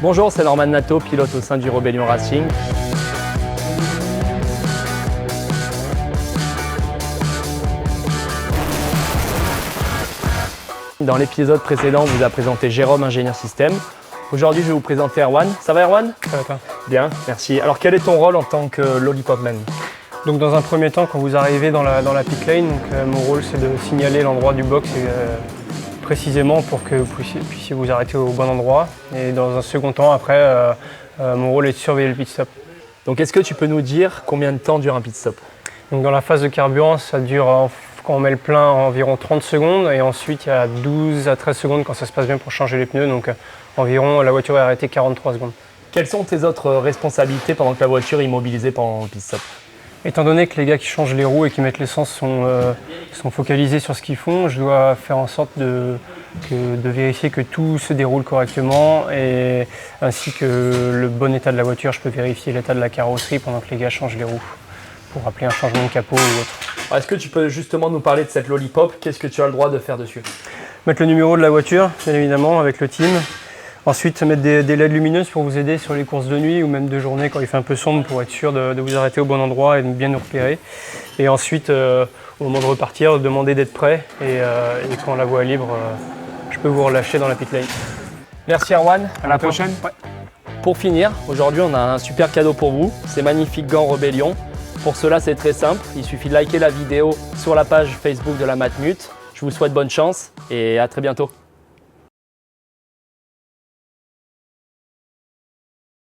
Bonjour, c'est Norman Nato, pilote au sein du Rebellion Racing. Dans l'épisode précédent, on vous a présenté Jérôme, ingénieur système. Aujourd'hui, je vais vous présenter Erwan. Ça va Erwan? Ça va toi? Bien, merci. Alors quel est ton rôle en tant que Lollipop Man? Donc dans un premier temps, quand vous arrivez dans la pit lane, mon rôle c'est de signaler l'endroit du box précisément pour que vous puissiez vous arrêter au bon endroit. Et dans un second temps, après, mon rôle est de surveiller le pit stop. Donc est-ce que tu peux nous dire combien de temps dure un pit stop? Donc dans la phase de carburant, ça dure, quand on met le plein, environ 30 secondes. Et ensuite, il y a 12 à 13 secondes quand ça se passe bien pour changer les pneus. Donc environ, la voiture est arrêtée 43 secondes. Quelles sont tes autres responsabilités pendant que la voiture est immobilisée pendant le pit stop? Étant donné que les gars qui changent les roues et qui mettent l'essence sont focalisés sur ce qu'ils font, je dois faire en sorte de vérifier que tout se déroule correctement et ainsi que le bon état de la voiture. Je peux vérifier l'état de la carrosserie pendant que les gars changent les roues pour appeler un changement de capot ou autre. Est-ce que tu peux justement nous parler de cette Lollipop? Qu'est-ce que tu as le droit de faire dessus? Mettre le numéro de la voiture, bien évidemment, avec le team. Ensuite, mettre des LED lumineuses pour vous aider sur les courses de nuit ou même de journée quand il fait un peu sombre pour être sûr de vous arrêter au bon endroit et de bien nous repérer. Et ensuite, au moment de repartir, demander d'être prêt et quand la voie est libre, je peux vous relâcher dans la pit lane. Merci Erwan. À la prochaine. Ouais. Pour finir, aujourd'hui on a un super cadeau pour vous, ces magnifiques gants Rebellion. Pour cela c'est très simple, il suffit de liker la vidéo sur la page Facebook de la Matmut. Je vous souhaite bonne chance et à très bientôt.